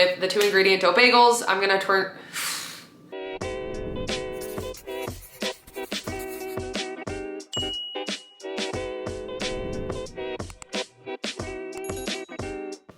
with the 2 ingredient dough bagels. I'm gonna turn...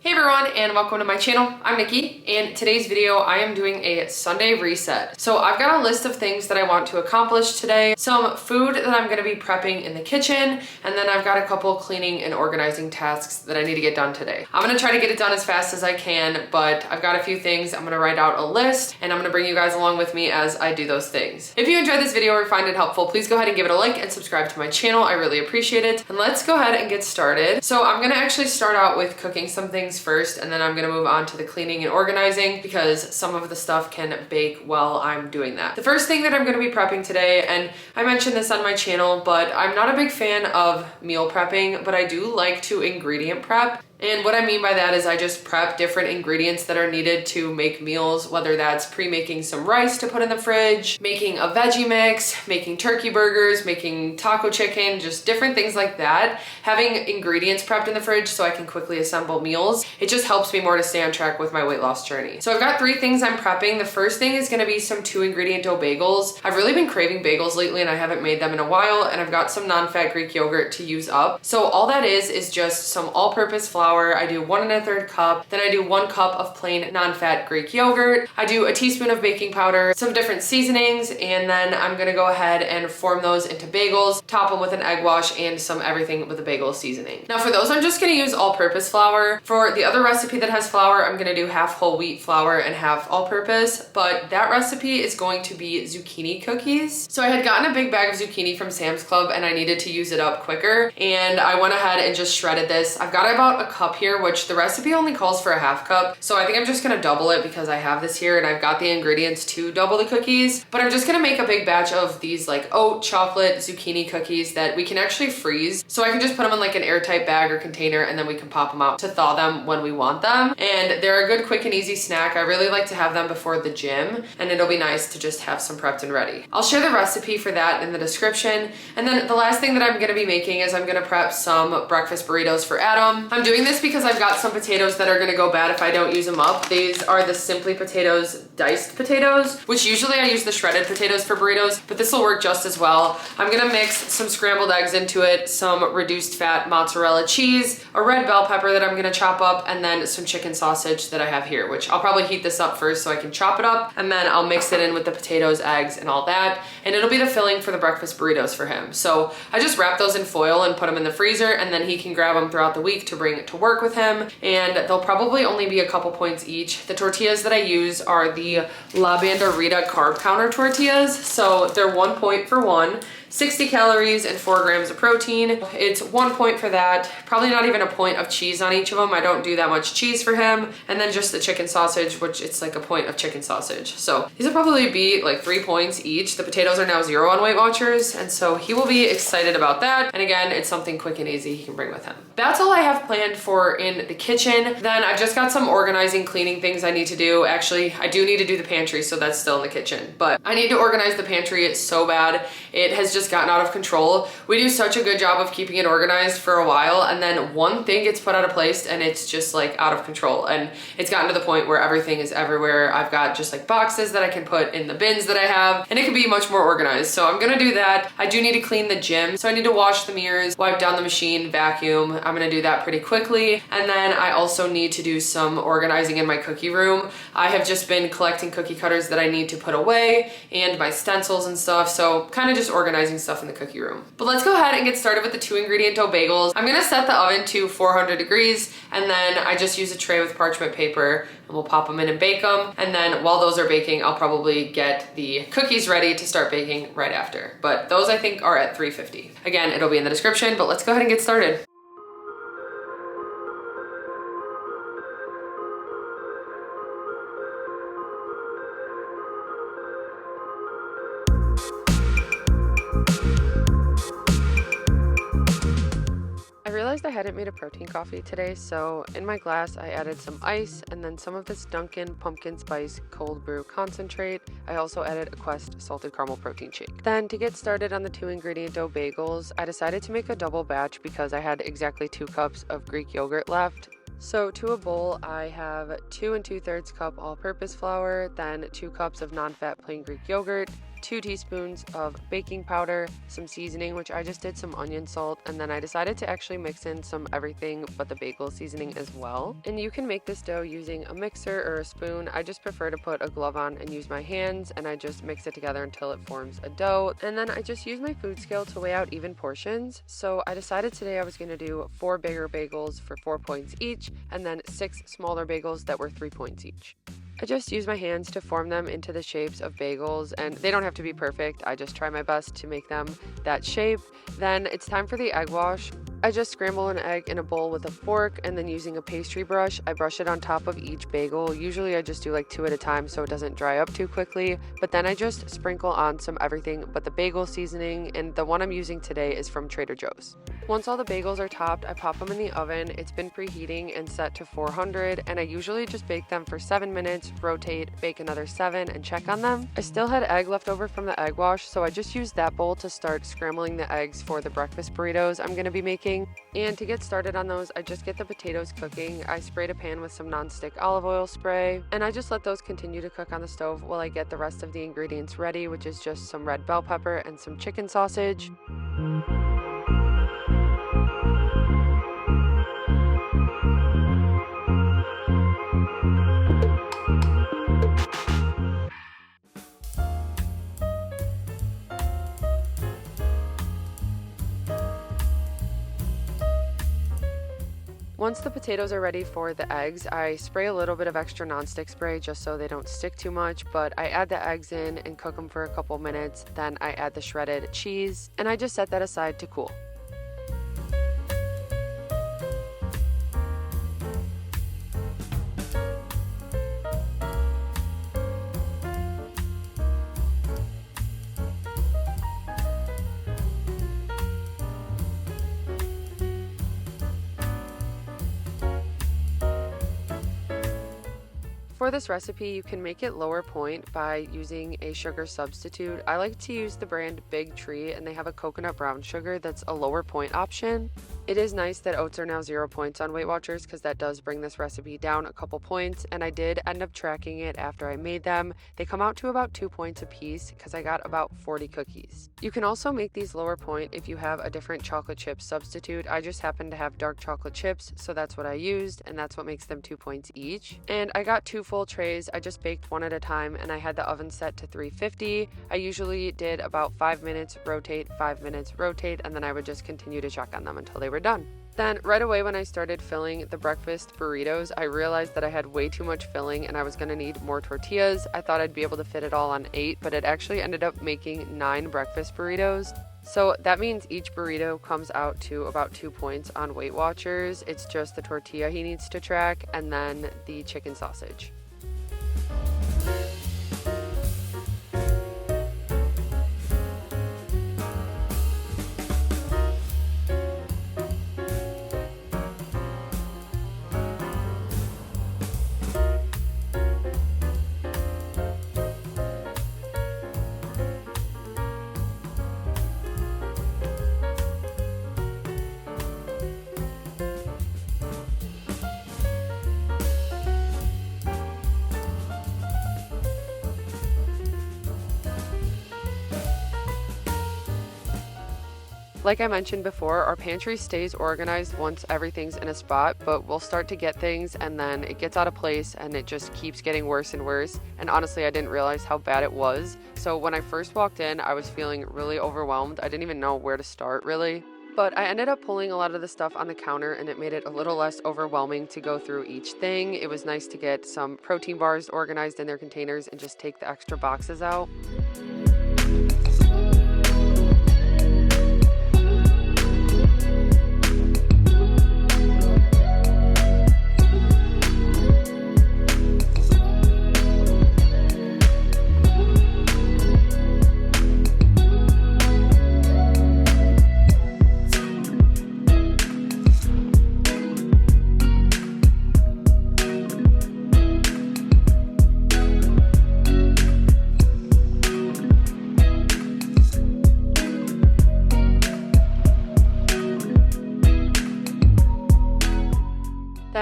Hey everyone, and welcome to my channel. I'm Nikki, and today's video I am doing a Sunday reset. So I've got a list of things that I want to accomplish today, some food that I'm going to be prepping in the kitchen, and then I've got a couple cleaning and organizing tasks that I need to get done today. I'm going to try to get it done as fast as I can, but I've got a few things. I'm going to write out a list, and I'm going to bring you guys along with me as I do those things. If you enjoyed this video or find it helpful, please go ahead and give it a like and subscribe to my channel. I really appreciate it. And let's go ahead and get started. So I'm going to actually start out with cooking some things first, and then I'm gonna move on to the cleaning and organizing because some of the stuff can bake while I'm doing that. The first thing that I'm gonna be prepping today, and I mentioned this on my channel, but I'm not a big fan of meal prepping, but I do like to ingredient prep. And what I mean by that is I just prep different ingredients that are needed to make meals, whether that's pre-making some rice to put in the fridge, making a veggie mix, making turkey burgers, making taco chicken, just different things like that. Having ingredients prepped in the fridge so I can quickly assemble meals, it just helps me more to stay on track with my weight loss journey. So I've got 3 things I'm prepping. The first thing is gonna be some 2 ingredient dough bagels. I've really been craving bagels lately and I haven't made them in a while, and I've got some non-fat Greek yogurt to use up. So all that is just some all-purpose flour. I do 1 1/3 cup, then I do 1 cup of plain non-fat Greek yogurt. I do a teaspoon of baking powder, some different seasonings, and then I'm gonna go ahead and form those into bagels, top them with an egg wash and some everything with a bagel seasoning. Now for those, I'm just gonna use all-purpose flour. For the other recipe that has flour, I'm gonna do half whole wheat flour and half all-purpose, but that recipe is going to be zucchini cookies. So I had gotten a big bag of zucchini from Sam's Club and I needed to use it up quicker, and I went ahead and just shredded this. I've got about a cup here, which the recipe only calls for a half cup. So I think I'm just gonna double it because I have this here and I've got the ingredients to double the cookies. But I'm just gonna make a big batch of these like oat chocolate zucchini cookies that we can actually freeze. So I can just put them in like an airtight bag or container, and then we can pop them out to thaw them when we want them. And they're a good quick and easy snack. I really like to have them before the gym, and it'll be nice to just have some prepped and ready. I'll share the recipe for that in the description. And then the last thing that I'm gonna be making is I'm gonna prep some breakfast burritos for Adam. I'm doing this because I've got some potatoes that are gonna go bad if I don't use them up. These are the Simply Potatoes diced potatoes, which usually I use the shredded potatoes for burritos, but this will work just as well. I'm gonna mix some scrambled eggs into it, some reduced fat mozzarella cheese, a red bell pepper that I'm gonna chop up, and then some chicken sausage that I have here, which I'll probably heat this up first so I can chop it up, and then I'll mix it in with the potatoes, eggs, and all that, and it'll be the filling for the breakfast burritos for him. So I just wrap those in foil and put them in the freezer, and then he can grab them throughout the week to bring to work with him, and they'll probably only be a couple points each. The tortillas that I use are the La Banderita carb counter tortillas, so they're 1 point for one. 60 calories and 4 grams of protein. It's 1 point for that. Probably not even a point of cheese on each of them. I don't do that much cheese for him. And then just the chicken sausage, which it's like a point of chicken sausage. So these will probably be like 3 points each. The potatoes are now 0 on Weight Watchers, and so he will be excited about that. And again, it's something quick and easy he can bring with him. That's all I have planned for in the kitchen. Then I've just got some organizing, cleaning things I need to do. Actually, I do need to do the pantry, so that's still in the kitchen. But I need to organize the pantry. It's so bad. It has just gotten out of control. We do such a good job of keeping it organized for a while, and then one thing gets put out of place and it's just like out of control, and it's gotten to the point where everything is everywhere. I've got just like boxes that I can put in the bins that I have, and it can be much more organized. So I'm gonna do that. I do need to clean the gym, so I need to wash the mirrors, wipe down the machine, vacuum. I'm gonna do that pretty quickly, and then I also need to do some organizing in my cookie room. I have just been collecting cookie cutters that I need to put away and my stencils and stuff, so kind of just organizing stuff in the cookie room. But let's go ahead and get started with the 2 ingredient dough bagels. I'm gonna set the oven to 400 degrees, and then I just use a tray with parchment paper, and we'll pop them in and bake them. And then while those are baking, I'll probably get the cookies ready to start baking right after. But those I think are at 350. Again, it'll be in the description, but let's go ahead and get started. realized I hadn't made a protein coffee today, so in my glass I added some ice and then some of this Dunkin' pumpkin spice cold brew concentrate. I also added a Quest salted caramel protein shake. Then to get started on the 2 ingredient dough bagels, I decided to make a double batch because I had exactly 2 cups of Greek yogurt left. So to a bowl, I have 2 2/3 cup all-purpose flour, then 2 cups of non-fat plain Greek yogurt, 2 teaspoons of baking powder, some seasoning, which I just did some onion salt, and then I decided to actually mix in some everything but the bagel seasoning as well. And you can make this dough using a mixer or a spoon. I just prefer to put a glove on and use my hands, and I just mix it together until it forms a dough. And then I just use my food scale to weigh out even portions. So I decided today I was going to do 4 bigger bagels for 4 points each, and then 6 smaller bagels that were 3 points each. I just use my hands to form them into the shapes of bagels, and they don't have to be perfect. I just try my best to make them that shape. Then it's time for the egg wash. I just scramble an egg in a bowl with a fork, and then using a pastry brush, I brush it on top of each bagel. Usually I just do like 2 at a time so it doesn't dry up too quickly, but then I just sprinkle on some everything but the bagel seasoning, and the one I'm using today is from Trader Joe's. Once all the bagels are topped, I pop them in the oven. It's been preheating and set to 400, and I usually just bake them for 7 minutes, rotate, bake another 7, and check on them. I still had egg left over from the egg wash, so I just used that bowl to start scrambling the eggs for the breakfast burritos I'm going to be making. And to get started on those, I just get the potatoes cooking. I sprayed a pan with some nonstick olive oil spray, and I just let those continue to cook on the stove while I get the rest of the ingredients ready, which is just some red bell pepper and some chicken sausage. Once the potatoes are ready for the eggs, I spray a little bit of extra nonstick spray just so they don't stick too much, but I add the eggs in and cook them for a couple minutes. Then I add the shredded cheese, and I just set that aside to cool. For this recipe, you can make it lower point by using a sugar substitute. I like to use the brand Big Tree, and they have a coconut brown sugar that's a lower point option. It is nice that oats are now 0 points on Weight Watchers because that does bring this recipe down a couple points, and I did end up tracking it after I made them. They come out to about 2 points a piece because I got about 40 cookies. You can also make these lower point if you have a different chocolate chip substitute. I just happen to have dark chocolate chips, so that's what I used, and that's what makes them 2 points each. And I got 2 full trays. I just baked one at a time, and I had the oven set to 350. I usually did about 5 minutes, rotate, 5 minutes, rotate, and then I would just continue to check on them until they were done. Then right away when I started filling the breakfast burritos, I realized that I had way too much filling and I was going to need more tortillas. I thought I'd be able to fit it all on 8, but it actually ended up making 9 breakfast burritos. So that means each burrito comes out to about 2 points on Weight Watchers. It's just the tortilla he needs to track and then the chicken sausage. Like I mentioned before, our pantry stays organized once everything's in a spot, but we'll start to get things and then it gets out of place and it just keeps getting worse and worse. And honestly, I didn't realize how bad it was. So when I first walked in, I was feeling really overwhelmed. I didn't even know where to start really. But I ended up pulling a lot of the stuff on the counter and it made it a little less overwhelming to go through each thing. It was nice to get some protein bars organized in their containers and just take the extra boxes out.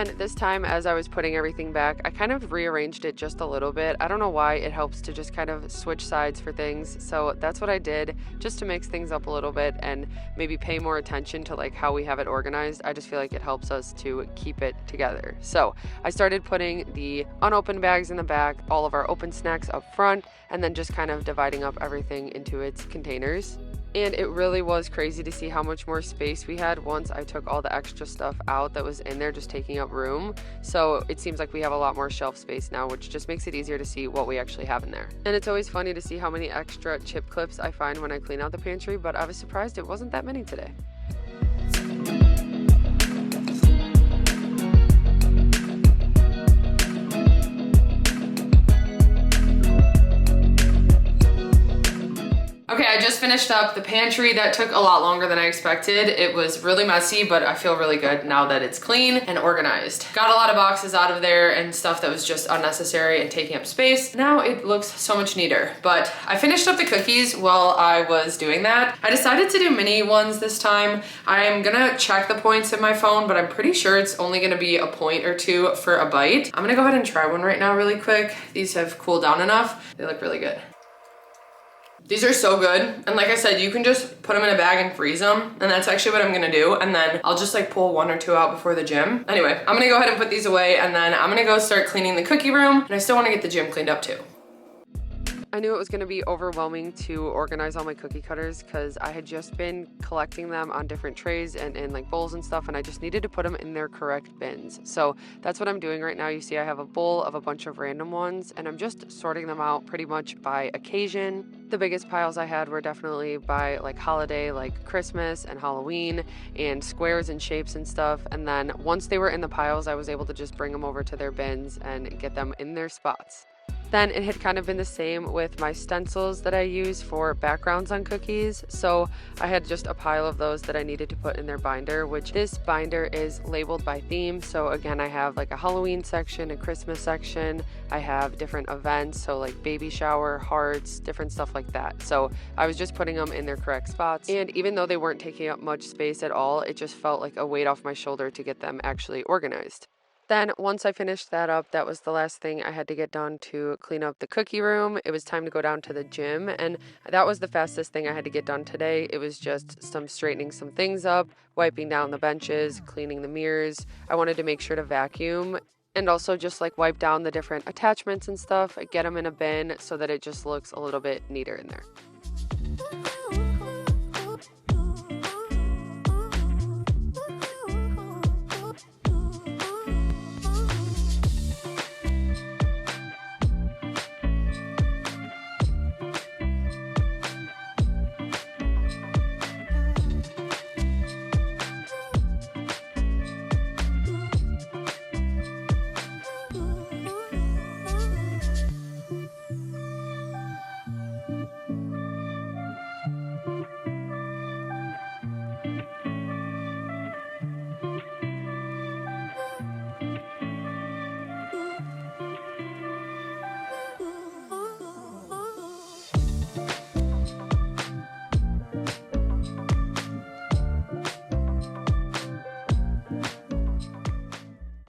Then this time, as I was putting everything back, I kind of rearranged it just a little bit. I don't know why, it helps to just kind of switch sides for things. So that's what I did, just to mix things up a little bit and maybe pay more attention to like how we have it organized. I just feel like it helps us to keep it together. So I started putting the unopened bags in the back, all of our open snacks up front, and then just kind of dividing up everything into its containers. And it really was crazy to see how much more space we had once I took all the extra stuff out that was in there just taking up room. So it seems like we have a lot more shelf space now, which just makes it easier to see what we actually have in there. And it's always funny to see how many extra chip clips I find when I clean out the pantry, but I was surprised it wasn't that many today. Okay, I just finished up the pantry. That took a lot longer than I expected. It was really messy, but I feel really good now that it's clean and organized. Got a lot of boxes out of there and stuff that was just unnecessary and taking up space. Now it looks so much neater, but I finished up the cookies while I was doing that. I decided to do mini ones this time. I'm gonna check the points in my phone, but I'm pretty sure it's only gonna be a point or two for a bite. I'm gonna go ahead and try one right now really quick. These have cooled down enough. They look really good. These are so good. And like I said, you can just put them in a bag and freeze them. And that's actually what I'm gonna do. And then I'll just like pull one or two out before the gym. Anyway, I'm gonna go ahead and put these away, and then I'm gonna go start cleaning the cookie room. And I still wanna get the gym cleaned up too. I knew it was gonna be overwhelming to organize all my cookie cutters because I had just been collecting them on different trays and in like bowls and stuff, and I just needed to put them in their correct bins. So that's what I'm doing right now. You see I have a bowl of a bunch of random ones, and I'm just sorting them out pretty much by occasion. The biggest piles I had were definitely by like holiday, like Christmas and Halloween, and squares and shapes and stuff. And then once they were in the piles, I was able to just bring them over to their bins and get them in their spots. Then it had kind of been the same with my stencils that I use for backgrounds on cookies. So I had just a pile of those that I needed to put in their binder, which this binder is labeled by theme. So again, I have like a Halloween section, a Christmas section. I have different events, so like baby shower, hearts, different stuff like that. So I was just putting them in their correct spots. And even though they weren't taking up much space at all, it just felt like a weight off my shoulder to get them actually organized. Then once I finished that up, that was the last thing I had to get done to clean up the cookie room. It was time to go down to the gym, and that was the fastest thing I had to get done today. It was just some straightening some things up, wiping down the benches, cleaning the mirrors. I wanted to make sure to vacuum and also just like wipe down the different attachments and stuff, get them in a bin so that it just looks a little bit neater in there.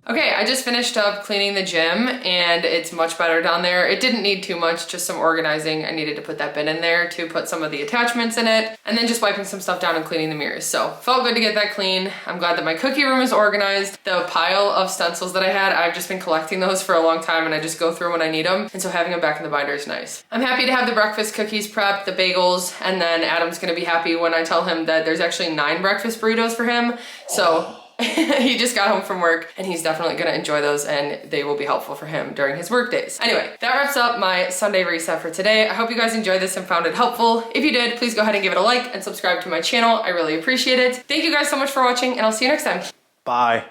Okay, I just finished up cleaning the gym and it's much better down there. It didn't need too much, just some organizing. I needed to put that bin in there to put some of the attachments in it, and then just wiping some stuff down and cleaning the mirrors. So felt good to get that clean. I'm glad that my cookie room is organized. The pile of stencils that I had, I've just been collecting those for a long time and I just go through when I need them. And so having them back in the binder is nice. I'm happy to have the breakfast cookies prepped, the bagels, and then Adam's gonna be happy when I tell him that there's actually 9 breakfast burritos for him. So he just got home from work and he's definitely gonna enjoy those and they will be helpful for him during his work days. Anyway, that wraps up my Sunday reset for today. I hope you guys enjoyed this and found it helpful. If you did, please go ahead and give it a like and subscribe to my channel. I really appreciate it. Thank you guys so much for watching and I'll see you next time. Bye.